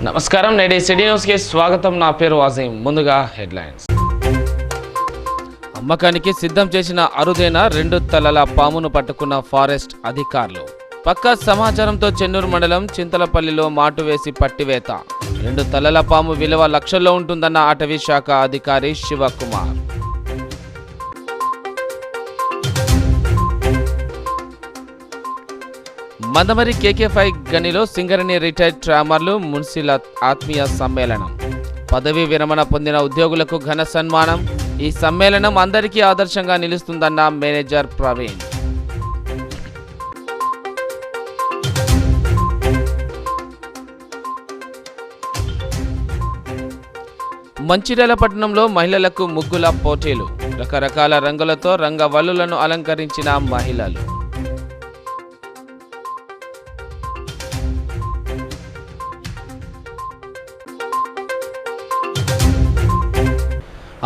నమస్కారం, నేటి సిటీ న్యూస్కి స్వాగతం. నా పేరు వాజీం. ముందుగా హెడ్లైన్స్. అమ్మకానికి సిద్ధం చేసిన అరుదైన 2 తలల పామును పట్టుకున్న ఫారెస్ట్ అధికారులు. పక్కా సమాచారంతో చెన్నూరు మండలం చింతలపల్లిలో మాటు వేసి పట్టివేత. 2 తలల పాము విలువ లక్షల్లో ఉంటుందన్న అటవీ శాఖ అధికారి శివకుమార్. మందమరి KK5 గనిలో సింగరేణి రిటైర్డ్ ట్రామర్లు మున్సిల ఆత్మీయ సమ్మేళనం. పదవీ విరమణ పొందిన ఉద్యోగులకు ఘన సన్మానం. ఈ సమ్మేళనం అందరికీ ఆదర్శంగా నిలుస్తుందన్న మేనేజర్ ప్రవీణ్. మంచిర్యాల పట్టణంలో మహిళలకు ముగ్గుల పోటీలు. రకరకాల రంగులతో రంగవల్లులను అలంకరించిన మహిళలు.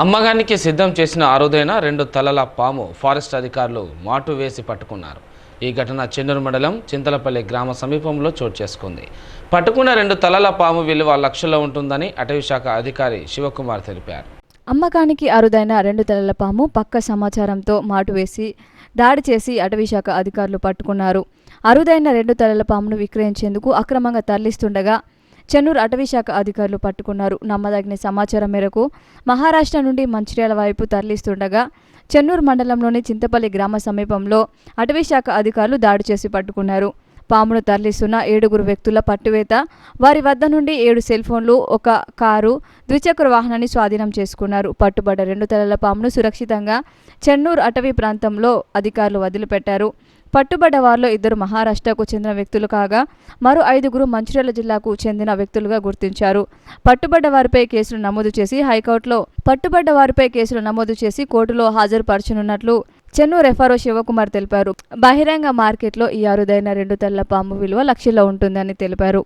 అమ్మకానికి సిద్ధం చేసిన అరుదైన 2 తలల పాము ఫారెస్ట్ అధికారులు మాటు వేసి పట్టుకున్నారు. ఈ ఘటన చెన్నూరు మండలం చింతలపల్లి గ్రామ సమీపంలో చోటు చేసుకుంది. పట్టుకున్న 2 తలల పాము విలువ లక్షల్లో ఉంటుందని అటవీ శాఖ అధికారి శివకుమార్ తెలిపారు. అమ్మకానికి అరుదైన 2 తలల పాము పక్క సమాచారంతో మాటు వేసి దాడి చేసి అటవీ శాఖ అధికారులు పట్టుకున్నారు. అరుదైన 2 తలల పామును విక్రయించేందుకు అక్రమంగా తరలిస్తుండగా చెన్నూరు అటవీ శాఖ అధికారులు పట్టుకున్నారు. నమ్మదగిన సమాచారం మేరకు మహారాష్ట్ర నుండి మంచిర్యాల వైపు తరలిస్తుండగా చెన్నూరు మండలంలోని చింతపల్లి గ్రామ సమీపంలో అటవీ శాఖ అధికారులు దాడి చేసి పట్టుకున్నారు. పామును తరలిస్తున్న 7 వ్యక్తుల పట్టువేత. వారి వద్ద నుండి 7 సెల్ ఫోన్లు, 1 కారు, ద్విచక్ర వాహనాన్ని స్వాధీనం చేసుకున్నారు. పట్టుబడ్డ 2 తలల పామును సురక్షితంగా చెన్నూరు అటవీ ప్రాంతంలో అధికారులు వదిలిపెట్టారు. పట్టుబడ్డ వారిలో 2 మహారాష్ట్రకు చెందిన వ్యక్తులు కాగా మరో 5 మంచిర్యాల జిల్లాకు చెందిన వ్యక్తులుగా గుర్తించారు. పట్టుబడ్డ వారిపై కేసులు నమోదు చేసి కోర్టులో హాజరుపరచనున్నట్లు చెన్నూరు ఎఫ్ఆర్ఓ శివకుమార్ తెలిపారు. బహిరంగ మార్కెట్లో ఈ అరుదైన 2 తలల పాము విలువ లక్షల్లో ఉంటుందని తెలిపారు.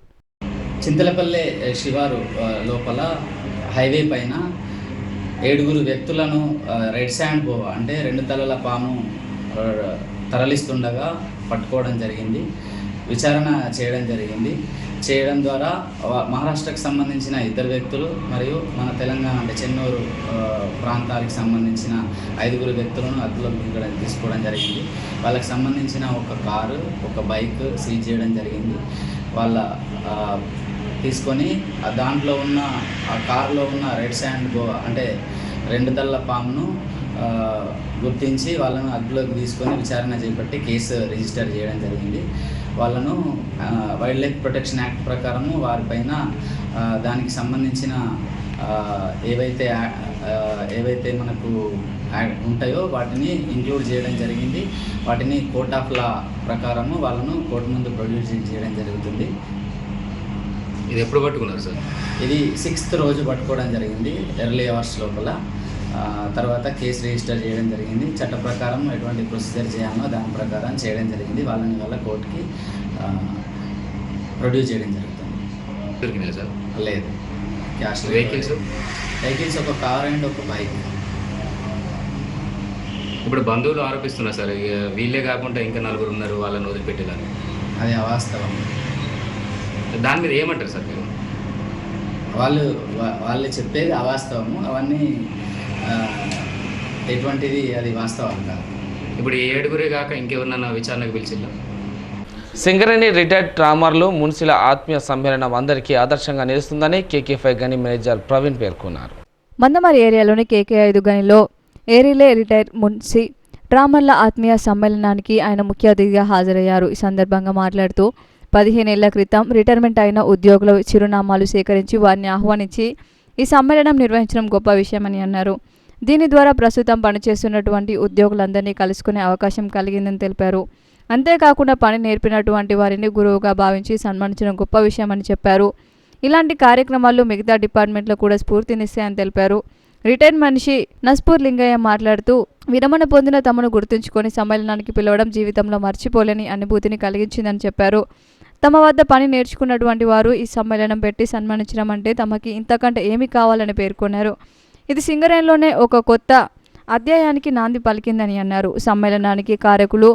చింతలపల్లె శివారు లోపల హైవే పైన 7 వ్యక్తులను రెడ్ శాండ్ బోవ అంటే 2 తలల పాము తరలిస్తుండగా పట్టుకోవడం జరిగింది. విచారణ చేయడం ద్వారా మహారాష్ట్రకు సంబంధించిన 2 వ్యక్తులు మరియు మన తెలంగాణ అంటే చెన్నూరు ప్రాంతాలకు సంబంధించిన 5 వ్యక్తులను అదుపులోకి తీసుకోవడం జరిగింది. వాళ్ళకి సంబంధించిన 1 కారు, 1 బైక్ సీజ్ చేయడం జరిగింది. వాళ్ళ తీసుకొని దాంట్లో ఉన్న ఆ కారులో ఉన్న రెడ్ శాండ్ బో అంటే 2 తలల పామును గుర్తించి వాళ్ళను అదుపులోకి తీసుకొని విచారణ చేపట్టి కేసు రిజిస్టర్ చేయడం జరిగింది. వాళ్ళను వైల్డ్ లైఫ్ ప్రొటెక్షన్ యాక్ట్ ప్రకారము వారిపైన దానికి సంబంధించిన ఏవైతే మనకు ఉంటాయో వాటిని ఇంక్లూడ్ చేయడం జరిగింది. వాటిని కోర్ట్ ఆఫ్ లా ప్రకారము వాళ్ళను కోర్టు ముందు ప్రొడ్యూస్ చేయడం జరుగుతుంది. ఇది ఎప్పుడు పట్టుకున్నారు సార్? ఇది 6th రోజు పట్టుకోవడం జరిగింది. ఎర్లీ అవర్స్ లోపల తర్వాత కేసు రిజిస్టర్ చేయడం జరిగింది. చట్ట ప్రకారం ఎటువంటి ప్రొసీజర్ చేయాలో దాని ప్రకారం చేయడం జరిగింది. వాళ్ళ కోర్టుకి ప్రొడ్యూస్ చేయడం జరుగుతుంది. దొరికినాయి సార్? లేదు. Cash vehicles 1 car and 1 bike. ఇప్పుడు బంధువులు ఆరోపిస్తున్నారు సార్, వీళ్ళే కాకుండా ఇంకా 4 ఉన్నారు వాళ్ళని వదిలిపెట్టేదాన్ని. అది అవాస్తవం. దాని మీద ఏమంటారు సార్ మీరు? వాళ్ళు చెప్పేది అవాస్తవము. అవన్నీ ఎటువంటిది అది వాస్తవం కాదు. ఇప్పుడు ఈ 7 కాక ఇంకెవరినన్నా విచారణకు పిలిచిందా? సింగరేణి రిటైర్డ్ ట్రామర్లు మున్సిల ఆత్మీయ సమ్మేళనం అందరికీ ఆదర్శంగా నిలుస్తుందని KK5 గని మేనేజర్ ప్రవీణ్ పేర్కొన్నారు. మందమరి ఏరియాలోని KK5 గనిలో ఏరిలే రిటైర్డ్ మున్సి ట్రామర్ల ఆత్మీయ సమ్మేళనానికి ఆయన ముఖ్య అతిథిగా హాజరయ్యారు. ఈ సందర్భంగా మాట్లాడుతూ 15 ఏళ్ల క్రితం రిటైర్మెంట్ అయిన ఉద్యోగుల చిరునామాలు సేకరించి వారిని ఆహ్వానించి ఈ సమ్మేళనం నిర్వహించడం గొప్ప విషయమని అన్నారు. దీని ద్వారా ప్రస్తుతం పనిచేస్తున్నటువంటి ఉద్యోగులందరినీ కలుసుకునే అవకాశం కలిగిందని తెలిపారు. అంతేకాకుండా పని నేర్పినటువంటి వారిని గురువుగా భావించి సన్మానించడం గొప్ప విషయమని చెప్పారు. ఇలాంటి కార్యక్రమాలు మిగతా డిపార్ట్మెంట్లో కూడా స్ఫూర్తినిస్తాయని తెలిపారు. రిటైర్డ్ మనిషి నస్పూర్ లింగయ్య మాట్లాడుతూ విరమణ పొందిన తమను గుర్తుంచుకొని సమ్మేళనానికి పిలవడం జీవితంలో మర్చిపోలేని అనుభూతిని కలిగించిందని చెప్పారు. తమ వద్ద పని నేర్చుకున్నటువంటి వారు ఈ సమ్మేళనం పెట్టి సన్మానించడం అంటే తమకి ఇంతకంటే ఏమి కావాలని పేర్కొన్నారు. ఇది సింగరేణిలోనే ఒక కొత్త అధ్యాయానికి నాంది పలికిందని అన్నారు. సమ్మేళనానికి కారకులు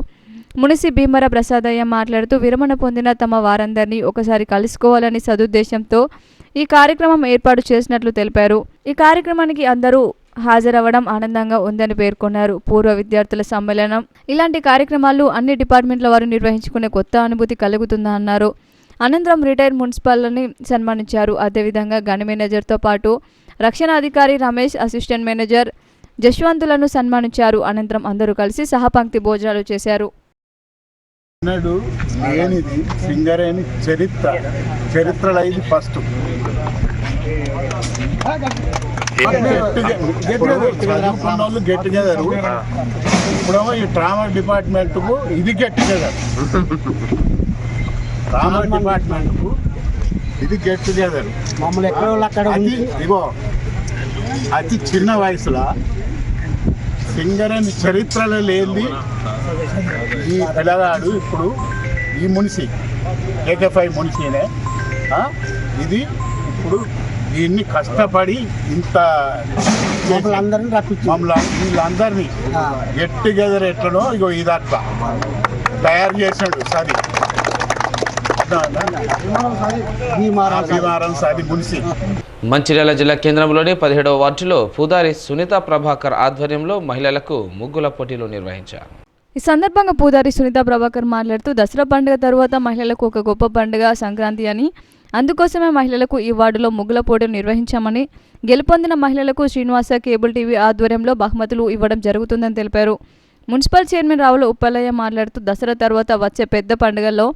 మునిసి భీమర ప్రసాదయ్య మాట్లాడుతూ విరమణ పొందిన తమ వారందరినీ ఒకసారి కలుసుకోవాలని సదుద్దేశంతో ఈ కార్యక్రమం ఏర్పాటు చేసినట్లు తెలిపారు. ఈ కార్యక్రమానికి అందరూ హాజరవ్వడం ఆనందంగా ఉందని పేర్కొన్నారు. పూర్వ విద్యార్థుల సమ్మేళనం ఇలాంటి కార్యక్రమాలు అన్ని డిపార్ట్మెంట్ల వారు నిర్వహించుకునే కొత్త అనుభూతి కలుగుతుందన్నారు. అనంతరం రిటైర్డ్ మున్సిపల్ని సన్మానించారు. అదేవిధంగా గని మేనేజర్తో పాటు రక్షణ అధికారి రమేష్, అసిస్టెంట్ మేనేజర్ జశ్వంతులను సన్మానించారు. అనంతరం అందరూ కలిసి సహపంక్తి భోజనాలు చేశారు. లేనిది సింగరేణి చరిత్రలో ఇది ఫస్ట్. చదువుకున్న గెట్ టుగెదర్. ఇప్పుడేమో ఈ ట్రామా డిపార్ట్మెంట్కు ఇది గెట్ టుగెదర్. ట్రామా డిపార్ట్మెంట్కు ఇది గెట్ టుగెదర్. మమ్మల్ని ఎక్కడ ఇగో అతి చిన్న వయసులో సింగరేణి చరిత్రలో లేని ఈ పిల్లగాడు ఇప్పుడు ఈ మున్సి AK5 మున్సినే ఇది ఇప్పుడు దీన్ని కష్టపడి ఇంత వీళ్ళందరినీ గెట్ టుగెదర్ ఎట్లనో ఇగో ఇది అట్లా తయారు చేసాడు. సరి మంచిర్యాల జిల్లా కేంద్రంలోని 17వ వార్డులో పూదారి సునీత ప్రభాకర్ ఆధ్వర్యంలో మహిళలకు ముగ్గుల పోటీలు నిర్వహించారు. ఈ సందర్భంగా పూదారి సునీత ప్రభాకర్ మాట్లాడుతూ దసరా పండుగ తరువాత మహిళలకు ఒక గొప్ప పండుగ సంక్రాంతి అని, అందుకోసమే మహిళలకు ఈ వార్డులో ముగ్గుల పోటీలు నిర్వహించామని, గెలుపొందిన మహిళలకు శ్రీనివాస కేబుల్ టీవీ ఆధ్వర్యంలో బహుమతులు ఇవ్వడం జరుగుతుందని తెలిపారు. మున్సిపల్ చైర్మన్ రావుల ఉప్పలయ్య మాట్లాడుతూ దసరా తర్వాత వచ్చే పెద్ద పండుగల్లో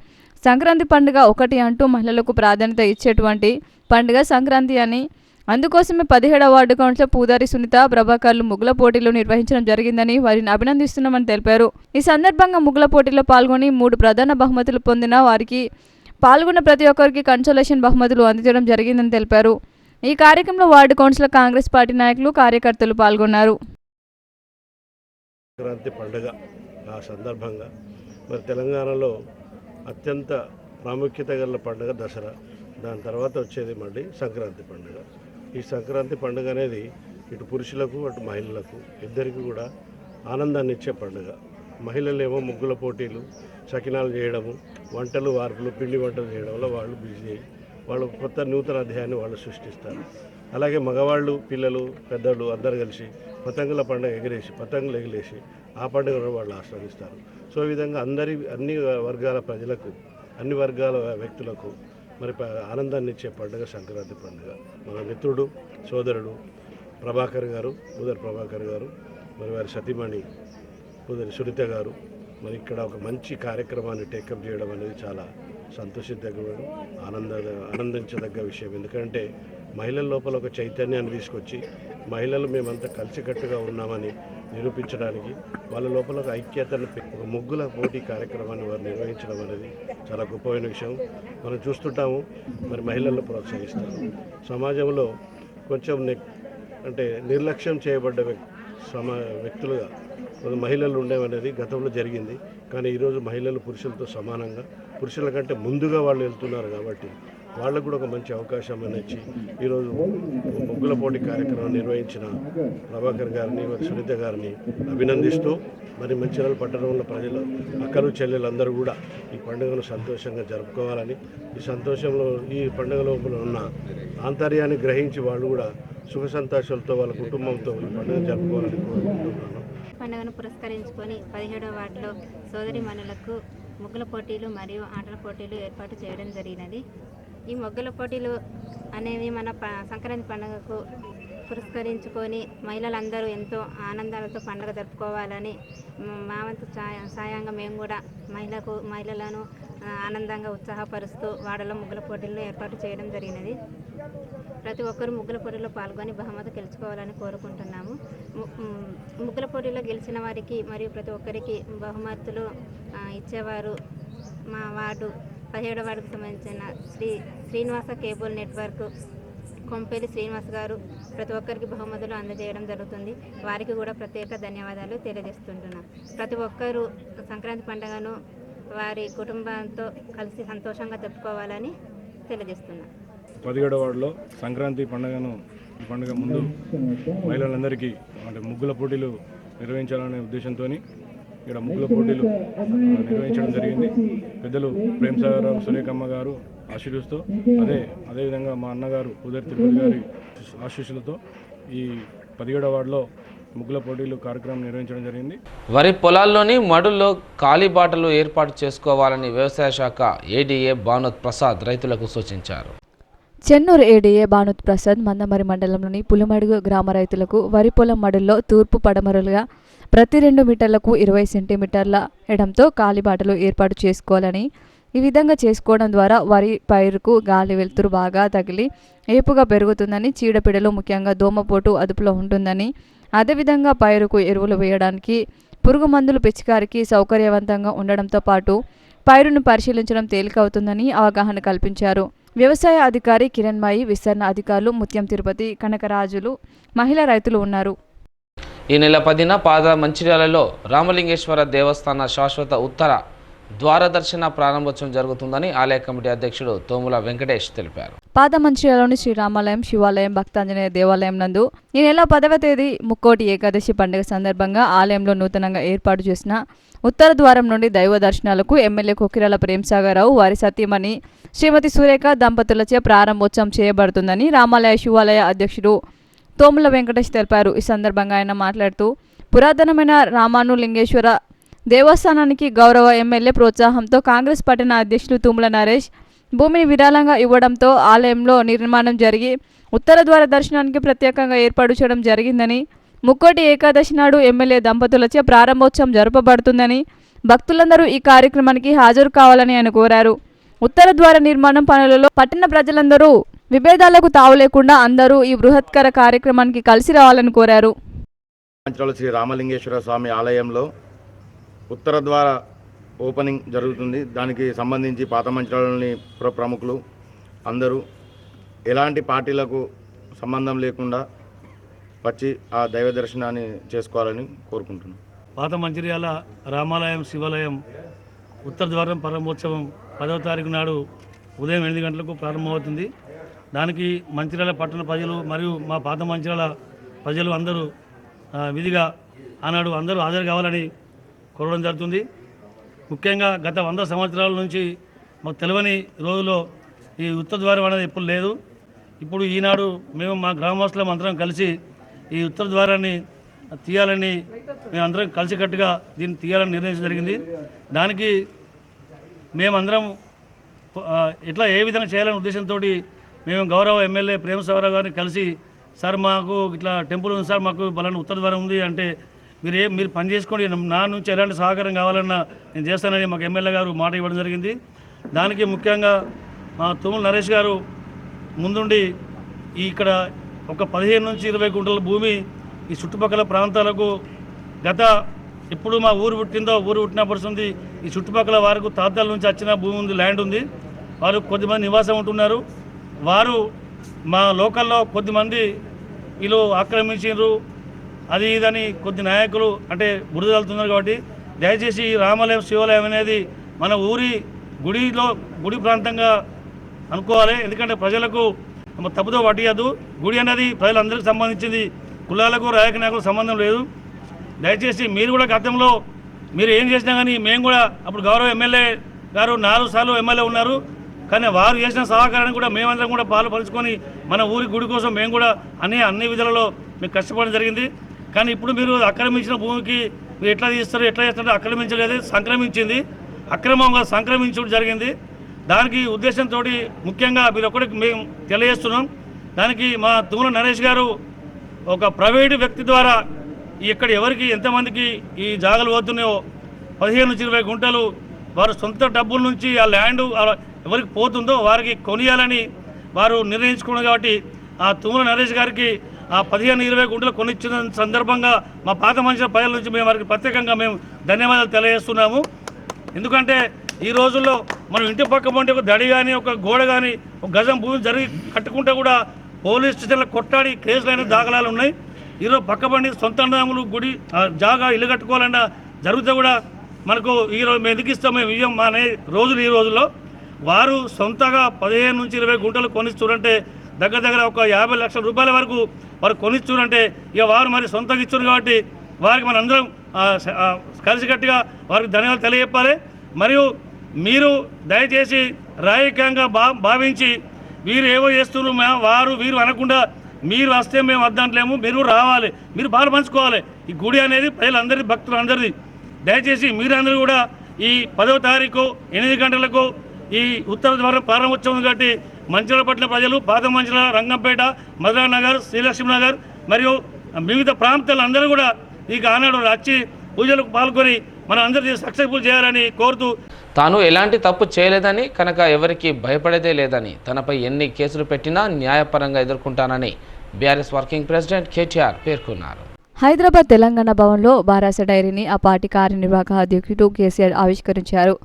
సంక్రాంతి పండుగ ఒకటి అంటూ మహిళలకు ప్రాధాన్యత ఇచ్చేటువంటి పండుగ సంక్రాంతి అని, అందుకోసమే 17వ వార్డు కౌన్సిలర్ పూదారి సునీత ప్రభాకర్లు ముగ్గుల పోటీలు నిర్వహించడం జరిగిందని వారిని అభినందిస్తున్నామని తెలిపారు. ఈ సందర్భంగా ముగ్గుల పోటీలో పాల్గొని 3 ప్రధాన బహుమతులు పొందిన వారికి పాల్గొన్న ప్రతి ఒక్కరికి కన్సోలేషన్ బహుమతులు అందించడం జరిగిందని తెలిపారు. ఈ కార్యక్రమంలో వార్డు కౌన్సిలర్, కాంగ్రెస్ పార్టీ నాయకులు, కార్యకర్తలు పాల్గొన్నారు. సంక్రాంతి పండుగ ఆ సందర్భంగా మరి తెలంగాణలో అత్యంత ప్రాముఖ్యత గల పండుగ దసరా. దాని తర్వాత వచ్చేది మళ్ళీ సంక్రాంతి పండుగ. ఈ సంక్రాంతి పండుగ అనేది ఇటు పురుషులకు అటు మహిళలకు ఇద్దరికి కూడా ఆనందాన్ని ఇచ్చే పండుగ. మహిళలేమో ముగ్గుల పోటీలు, సకినాలు చేయడము, వంటలు, వార్పులు, పిండి వంటలు చేయడంలో వాళ్ళు బిజీ అయ్యి వాళ్ళు కొత్త నూతన అధ్యాయాన్ని వాళ్ళు సృష్టిస్తారు. అలాగే మగవాళ్ళు, పిల్లలు, పెద్దలు అందరూ కలిసి పతంగుల పండుగ పతంగులు ఎగిరేసి ఆ పండుగను వాళ్ళు ఆస్వాదిస్తారు. సో ఈ విధంగా అన్ని వర్గాల ప్రజలకు, అన్ని వర్గాల వ్యక్తులకు మరి ఆనందాన్ని ఇచ్చే పండుగ సంక్రాంతి పండుగ. మన మిత్రుడు, సోదరుడు ప్రభాకర్ గారు, పూదారి ప్రభాకర్ గారు, మరి వారి సతీమణి పూదారి సునీత గారు మరి ఇక్కడ ఒక మంచి కార్యక్రమాన్ని టేకప్ చేయడం అనేది చాలా సంతోషించదగ్గ, ఆనందించదగ్గ విషయం. ఎందుకంటే మహిళల లోపల ఒక చైతన్యాన్ని తీసుకొచ్చి మహిళలు మేమంతా కలిసికట్టుగా ఉన్నామని నిరూపించడానికి వాళ్ళ లోపల ఒక ఐక్యతను, ఒక ముగ్గుల పోటీ కార్యక్రమాన్ని వారు నిర్వహించడం అనేది చాలా గొప్పమైన విషయం. మనం చూస్తుంటాము మరి మహిళలను ప్రోత్సహిస్తారు. సమాజంలో కొంచెం అంటే నిర్లక్ష్యం చేయబడ్డ వ్యక్తులుగా మహిళలు ఉండేవనేది గతంలో జరిగింది. కానీ ఈరోజు మహిళలు పురుషులతో సమానంగా, పురుషుల కంటే ముందుగా వాళ్ళు వెళ్తున్నారు. కాబట్టి వాళ్ళకు కూడా ఒక మంచి అవకాశం ఇచ్చి ఈరోజు ముగ్గుల పోటీ కార్యక్రమం నిర్వహించిన ప్రభాకర్ గారిని, మరి సునీత గారిని అభినందిస్తూ మరి మంచిర్యాల పట్టణంలో ప్రజలు, అక్కలు, చెల్లెలందరూ కూడా ఈ పండుగను సంతోషంగా జరుపుకోవాలని, ఈ సంతోషంలో ఈ పండుగ లోపల ఉన్న ఆంతర్యాన్ని గ్రహించి వాళ్ళు కూడా సుఖ సంతోషాలతో వాళ్ళ కుటుంబంతో ఈ పండుగ జరుపుకోవాలని కోరుకుంటున్నాను. పండుగను పురస్కరించుకొని 17వ వార్డులో సోదరి మనులకు ముగ్గుల పోటీలు మరియు ఆటల పోటీలు ఏర్పాటు చేయడం జరిగినది. ఈ ముగ్గుల పోటీలు అనేవి మన సంక్రాంతి పండుగకు పురస్కరించుకొని మహిళలందరూ ఎంతో ఆనందాలతో పండుగ జరుపుకోవాలని మా వంతు సాయంగా మేము కూడా మహిళలను ఆనందంగా ఉత్సాహపరుస్తూ వాడలో ముగ్గుల పోటీలను ఏర్పాటు చేయడం జరిగినది. ప్రతి ఒక్కరూ ముగ్గుల పోటీలో పాల్గొని బహుమతి గెలుచుకోవాలని కోరుకుంటున్నాము. ముగ్గుల పోటీలో గెలిచిన వారికి మరియు ప్రతి ఒక్కరికి బహుమతులు ఇచ్చేవారు మా వార్డు 17వ వార్డుకు సంబంధించిన శ్రీనివాస కేబుల్ నెట్వర్క్ కొంపేలి శ్రీనివాస్ గారు ప్రతి ఒక్కరికి బహుమతులు అందజేయడం జరుగుతుంది. వారికి కూడా ప్రత్యేక ధన్యవాదాలు తెలియజేస్తుంటున్నాం. ప్రతి ఒక్కరూ సంక్రాంతి పండుగను వారి కుటుంబంతో కలిసి సంతోషంగా జరుపుకోవాలని తెలియజేస్తున్నాం. 17వ వార్డులో సంక్రాంతి పండుగ ముందు మహిళలందరికీ అంటే ముగ్గుల పోటీలు నిర్వహించాలనే ఉద్దేశంతో ఇక్కడ ముగ్గుల పోటీలు నిర్వహించడం జరిగింది. పెద్దలు ప్రేమ్ సాగర్ రావు సురేఖమ్మ గారు ఆశీస్సులతో అదేవిధంగా మా అన్నగారు ఉదయ్ తిరుపతి గారి ఆశీస్సులతో ఈ 17వ వార్డులో ముగ్గుల పోటీలు కార్యక్రమం నిర్వహించడం జరిగింది. వరి పొలాల్లోని మడుల్లో కాలిబాటలు ఏర్పాటు చేసుకోవాలని వ్యవసాయ శాఖ ఏడీఏ భానుత్ ప్రసాద్ రైతులకు సూచించారు. చెన్నూరు ఏడీఏ భానుత్ ప్రసాద్ మందమరి మండలంలోని పులిమడుగు గ్రామ రైతులకు వరి పొలం మడుల్లో తూర్పు పడమరలుగా ప్రతి 2 మీటర్లకు 20 సెంటీమీటర్ల ఎడంతో కాలిబాటలు ఏర్పాటు చేసుకోవాలని, ఈ విధంగా చేసుకోవడం ద్వారా వరి పైరుకు గాలి వెలుతురు బాగా తగిలి ఏపుగా పెరుగుతుందని, చీడపీడలు ముఖ్యంగా దోమపోటు అదుపులో ఉంటుందని, అదేవిధంగా పైరుకు ఎరువులు వేయడానికి పురుగు మందులు పిచికారికి సౌకర్యవంతంగా ఉండడంతో పాటు పైరును పరిశీలించడం తేలికవుతుందని అవగాహన కల్పించారు. వ్యవసాయ అధికారి కిరణ్మయి, విస్తరణ అధికారులు ముత్యం తిరుపతి, కనకరాజులు, మహిళా రైతులు ఉన్నారు. ఈ నెల 10న పాద మంచిర్యాలలో రామలింగేశ్వర దేవస్థాన శాశ్వత ఉత్తర ద్వారదర్శన ప్రారంభోత్సవం జరుగుతుందని ఆలయ కమిటీ అధ్యక్షుడు తోముల వెంకటేష్ తెలిపారు. పాదమంచిర్యాలలోని శ్రీరామాలయం, శివాలయం, భక్తాంజనేయ దేవాలయం నందు ఈ నెల 10వ తేదీ ముక్కోటి ఏకాదశి పండుగ సందర్భంగా ఆలయంలో నూతనంగా ఏర్పాటు చేసిన ఉత్తర ద్వారం నుండి దైవ దర్శనాలకు ఎమ్మెల్యే కొకిరాల ప్రేమ్సాగరరావు వారి సతీమణి శ్రీమతి సురేఖ దంపతులచే ప్రారంభోత్సవం చేయబడుతుందని రామాలయ శివాలయ అధ్యక్షుడు తోముల వెంకటేష్ తెలిపారు. ఈ సందర్భంగా ఆయన మాట్లాడుతూ పురాతనమైన రామానులింగేశ్వర దేవస్థానానికి గౌరవ ఎమ్మెల్యే ప్రోత్సాహంతో కాంగ్రెస్ పట్టణ అధ్యక్షులు తుమ్మల నరేష్ భూమిని విరాళంగా ఇవ్వడంతో ఆలయంలో నిర్మాణం జరిగి ఉత్తర ద్వార దర్శనానికి ప్రత్యేకంగా ఏర్పాటు చేయడం జరిగిందని, ముక్కోటి ఏకాదశి నాడు ఎమ్మెల్యే దంపతులచే ప్రారంభోత్సవం జరపబడుతుందని, భక్తులందరూ ఈ కార్యక్రమానికి హాజరు కావాలని ఆయన కోరారు. ఉత్తర ద్వార నిర్మాణం పనులలో పట్టణ ప్రజలందరూ విభేదాలకు తావు లేకుండా అందరూ ఈ బృహత్కర కార్యక్రమానికి కలిసి రావాలని కోరారు. శ్రీ రామలింగేశ్వర స్వామి ఆలయంలో ఉత్తర ద్వార ఓపెనింగ్ జరుగుతుంది. దానికి సంబంధించి పాత మంచిర్యాలలోని ప్రముఖులు అందరూ ఎలాంటి పార్టీలకు సంబంధం లేకుండా వచ్చి ఆ దైవ దర్శనాన్ని చేసుకోవాలని కోరుకుంటున్నాం. పాత మంచిర్యాల రామాలయం శివాలయం ఉత్తర ద్వారం ప్రారంభోత్సవం 10వ తారీఖు నాడు ఉదయం 8 గంటలకు ప్రారంభమవుతుంది. దానికి మంచిర్యాల పట్టణ ప్రజలు మరియు మా పాత మంచిర్యాల ప్రజలు అందరూ విధిగా ఆనాడు అందరూ హాజరు కావాలని కోరడం జరుగుతుంది. ముఖ్యంగా గత 100 సంవత్సరాల నుంచి మాకు తెలియని రోజుల్లో ఈ ఉత్తర ద్వారం అనేది ఎప్పుడు లేదు. ఇప్పుడు ఈనాడు మేము మా గ్రామస్తులం అందరం కలిసి ఈ ఉత్తర ద్వారాన్ని తీయాలని మేమందరం కలిసికట్టుగా దీన్ని తీయాలని నిర్ణయించడం జరిగింది. దానికి మేమందరం ఇట్లా ఏ విధంగా చేయాలనే ఉద్దేశంతో మేము గౌరవ ఎమ్మెల్యే ప్రేమసాగరరావు గారిని కలిసి, సార్ మాకు ఇట్లా టెంపుల్ ఉంది సార్, మాకు బలాన్ని ఉత్తర ద్వారం ఉంది అంటే మీరు పని చేసుకోండి, నా నుంచి ఎలాంటి సహకారం కావాలన్నా నేను చేస్తానని మాకు ఎమ్మెల్యే గారు మాట ఇవ్వడం జరిగింది. దానికి ముఖ్యంగా మా తుమ్మల నరేష్ గారు ముందుండి ఇక్కడ ఒక 15 నుంచి 20 గుంటల భూమి ఈ చుట్టుపక్కల ప్రాంతాలకు ఇప్పుడు మా ఊరు పుట్టినప్పుడు ఈ చుట్టుపక్కల వారికి తాతాల నుంచి వచ్చిన భూమి ఉంది, ల్యాండ్ ఉంది. వారు కొద్దిమంది నివాసం ఉంటున్నారు. వారు మా లోకల్లో కొద్దిమంది వీళ్ళు ఆక్రమించారు, అది ఇదని కొద్ది నాయకులు అంటే బురద వెళ్తున్నారు. కాబట్టి దయచేసి రామాలయం శివాలయం అనేది మన ఊరి గుడి ప్రాంతంగా అనుకోవాలి. ఎందుకంటే ప్రజలకు తప్పుదో పట్టియద్దు. గుడి అనేది ప్రజలందరికీ సంబంధించింది, కులాలకు రాజకీయ నాయకులకు సంబంధం లేదు. దయచేసి మీరు కూడా గతంలో మీరు ఏం చేసినా కానీ మేము కూడా అప్పుడు గౌరవ ఎమ్మెల్యే గారు 4 సార్లు ఎమ్మెల్యే ఉన్నారు, కానీ వారు చేసిన సహకారాన్ని కూడా మేమందరం కూడా పంచుకొని మన ఊరి గుడి కోసం మేము కూడా అన్ని విధాలలో మీకు కష్టపడడం జరిగింది. కానీ ఇప్పుడు మీరు ఆక్రమించిన భూమికి మీరు ఎట్లా చేస్తారో ఆక్రమించలేదు, సంక్రమించింది, అక్రమంగా సంక్రమించడం జరిగింది. దానికి ఉద్దేశంతో ముఖ్యంగా మీరు ఒకటి మేము తెలియజేస్తున్నాం. దానికి మా తుమ్మల నరేష్ గారు ఒక ప్రైవేటు వ్యక్తి ద్వారా ఇక్కడ ఎవరికి ఎంతమందికి ఈ జాగాలు పోతున్నాయో 15 నుంచి 20 గుంటలు వారు సొంత డబ్బుల నుంచి ఆ ల్యాండ్ ఎవరికి పోతుందో వారికి కొనియాలని వారు నిర్ణయించుకున్నారు. కాబట్టి ఆ తుమ్మల నరేష్ గారికి ఆ 15-20 గుంటలు కొనిచ్చిన సందర్భంగా మా పాత మనుషుల ప్రజల నుంచి మేము వారికి ప్రత్యేకంగా మేము ధన్యవాదాలు తెలియజేస్తున్నాము. ఎందుకంటే ఈ రోజుల్లో మనం ఇంటి పక్క పంటే ఒక దడి కానీ ఒక గోడ కానీ ఒక గజం భూమి జరిగి కట్టుకుంటే కూడా పోలీస్ స్టేషన్లో కొట్టాడి కేసులైన దాఖలాలు ఉన్నాయి. ఈరోజు పక్కబండి సొంత అన్నదమ్ములు గుడి జాగా ఇల్లు కట్టుకోవాలన్నా జరిగితే కూడా మనకు ఈరోజు మేము ఎందుకు ఇస్తాం, మేము ఇయ్యం అనే రోజులు ఈ రోజుల్లో వారు సొంతగా 15 నుంచి 20 గుంటలు కొనిస్తారంటే దగ్గర ఒక 50 లక్షల రూపాయల వరకు వారు కొనిస్తారంటే ఇక వారు మరి సొంతంగా ఇచ్చారు. కాబట్టి వారికి మనందరం కలిసికట్టుగా వారికి ధన్యవాదాలు తెలియజెప్పాలి. మరియు మీరు దయచేసి రాజకీయంగా భావించి వీరు ఏవో చేస్తున్నారు వీరు అనకుండా మీరు వస్తే మేము వద్దంటలేము, మీరు రావాలి, మీరు బాగా పంచుకోవాలి. ఈ గుడి అనేది ప్రజలందరిది, భక్తులందరిది. దయచేసి మీరందరూ కూడా ఈ 10వ తారీఖు 8 గంటలకు ఈ ఉత్తర ద్వారం ప్రారంభోత్సవం కాబట్టి మంచిర్యాల పట్ల ప్రజలు పాత మంచిర్యాల, రంగంపేట, మధురా నగర్, శ్రీలక్ష్మీ నగర్ మరియు వివిధ ప్రాంతాలందరూ కూడా ఈ ఆనాడు వచ్చి పూజలకు పాల్గొని మనం అందరికీ సక్సెస్ఫుల్ చేయాలని కోరుతూ, తాను ఎలాంటి తప్పు చేయలేదని కనుక ఎవరికి భయపడేదే లేదని, తనపై ఎన్ని కేసులు పెట్టినా న్యాయపరంగా ఎదుర్కొంటానని బీఆర్ఎస్ వర్కింగ్ ప్రెసిడెంట్ కేటీఆర్ పేర్కొన్నారు. హైదరాబాద్ తెలంగాణ భవన్లో బారాస డైరీని ఆ పార్టీ కార్యనిర్వాహక అధ్యక్షుడు కేసీఆర్ ఆవిష్కరించారు.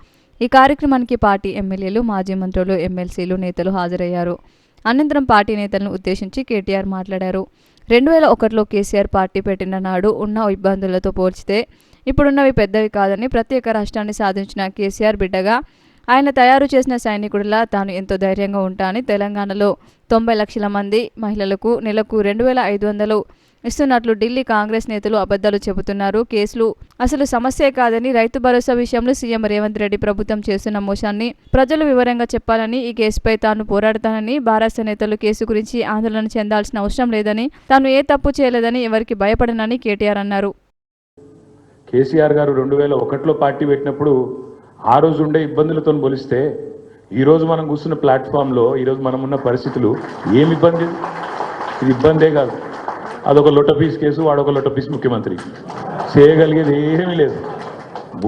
ఈ కార్యక్రమానికి పార్టీ ఎమ్మెల్యేలు, మాజీ మంత్రులు, ఎమ్మెల్సీలు, నేతలు హాజరయ్యారు. అనంతరం పార్టీ నేతలను ఉద్దేశించి కేటీఆర్ మాట్లాడారు. 2001లో కేసీఆర్ పార్టీ పెట్టిన నాడు ఉన్న ఇబ్బందులతో పోల్చితే ఇప్పుడున్నవి పెద్దవి కాదని, ప్రత్యేక రాష్ట్రాన్ని సాధించిన కేసీఆర్ బిడ్డగా ఆయన తయారు చేసిన సైనికుడిలా తాను ఎంతో ధైర్యంగా ఉంటానని, తెలంగాణలో 90 లక్షల మంది మహిళలకు నెలకు 2500 ఇస్తున్నట్లు ఢిల్లీ కాంగ్రెస్ నేతలు అబద్ధాలు చెబుతున్నారు. కేసులు అసలు సమస్యే కాదని, రైతు భరోసా విషయంలో సీఎం రేవంత్ రెడ్డి ప్రభుత్వం చేస్తున్న మోసాన్ని ప్రజలు వివరంగా చెప్పాలని, ఈ కేసుపై తాను పోరాడతానని, బారాస నేతలు కేసు గురించి ఆందోళన చెందాల్సిన అవసరం లేదని, తాను ఏ తప్పు చేయలేదని, ఎవరికి భయపడనని కేటీఆర్ అన్నారు. కేసీఆర్ గారు 2001లో పార్టీ పెట్టినప్పుడు ఆ రోజు ఉండే ఇబ్బందులతో పోలిస్తే ఈరోజు మనం కూర్చున్న ప్లాట్ఫామ్లో ఈరోజు మనం ఉన్న పరిస్థితులు ఏమి ఇబ్బంది? ఇది ఇబ్బందే కాదు. అదొక లొట్టపీస్ కేసు, వాడొక లొట్టపీస్ ముఖ్యమంత్రి, చేయగలిగేది ఏమీ లేదు,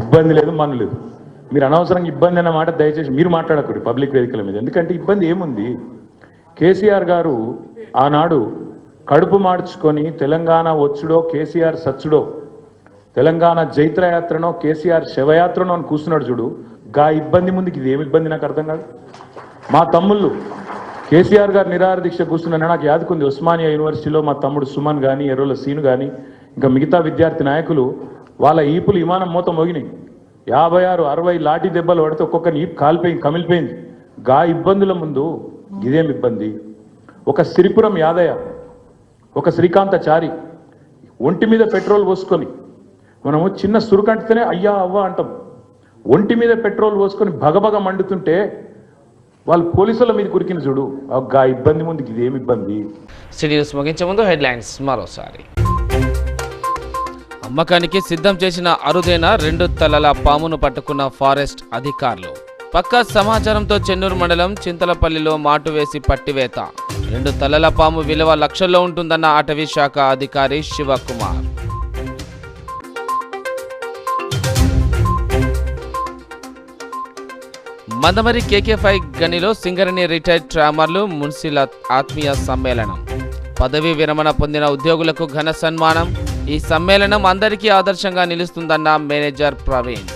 ఇబ్బంది లేదు, మన లేదు. మీరు అనవసరంగా ఇబ్బంది అన్న మాట దయచేసి మీరు మాట్లాడకూడదు పబ్లిక్ వేదికల మీద. ఎందుకంటే ఇబ్బంది ఏముంది? కేసీఆర్ గారు ఆనాడు కడుపు మార్చుకొని తెలంగాణ వచ్చుడో కేసీఆర్ సచ్చుడో, తెలంగాణ జైత్రయాత్రనో కేసీఆర్ శవయాత్రనో అని కూర్చున్నాడు చూడు. గా ఇబ్బంది ముందుకు ఇది ఏమి ఇబ్బంది నాకు అర్థం కాదు. మా తమ్ముళ్ళు కేసీఆర్ గారు నిరాహార దీక్ష కూర్చున్నాను నాకు యాదుకుంది. ఉస్మానియా యూనివర్సిటీలో మా తమ్ముడు సుమన్ కానీ, ఎర్రోల సీను కానీ, ఇంకా మిగతా విద్యార్థి నాయకులు వాళ్ళ ఈపులు విమానం మూత మోగినాయి. 56, 60 లాఠీ దెబ్బలు పడితే ఒక్కొక్కరిని ఈపు కాలిపోయింది, కమిలిపోయింది. గా ఇబ్బందుల ముందు ఇదేం ఇబ్బంది? ఒక సిరిపురం యాదయ్య, ఒక శ్రీకాంతచారి ఒంటి మీద పెట్రోల్ పోసుకొని, మనము చిన్న సురుకంటితేనే అయ్యా అవ్వ అంటాం, ఒంటి మీద పెట్రోల్ పోసుకొని భగభగ మండుతుంటే వాళ్ళు పోలీసుల మీద కురికిన చూడు. ఆ ఇబ్బంది ముందుకు ఇదేమి ఇబ్బంది? సిటీ న్యూస్ ముగించే ముందు హెడ్లైన్స్ మరోసారి. అమ్మకానికి సిద్ధం చేసిన అరుదైన 2 తలల పామును పట్టుకున్న ఫారెస్ట్ అధికారులు. పక్కా సమాచారంతో చెన్నూరు మండలం చింతలపల్లిలో మాటు వేసి పట్టివేత. 2 తలల పాము విలువ లక్షల్లో ఉంటుందన్న అటవీ శాఖ అధికారి శివకుమార్. మందమరి KK5 గనిలో సింగరేణి రిటైర్డ్ ట్రామర్లు మున్సిల ఆత్మీయ సమ్మేళనం. పదవీ విరమణ పొందిన ఉద్యోగులకు ఘన సన్మానం. ఈ సమ్మేళనం అందరికీ ఆదర్శంగా నిలుస్తుందన్న మేనేజర్ ప్రవీణ్.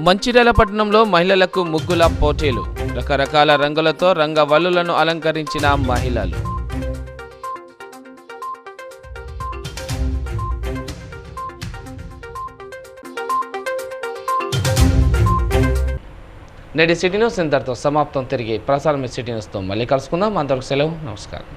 మంచిర్యాల పట్టణంలో మహిళలకు ముగ్గుల పోటీలు. రకరకాల రంగులతో రంగవల్లులను అలంకరించిన మహిళలు. నేటి సిటీ న్యూస్ ఇంతటితో సమాప్తం. తిరిగి ప్రసారం సిటీ న్యూస్తో మళ్ళీ కలుసుకుందాం. అంతవరకు సెలవు, నమస్కారం.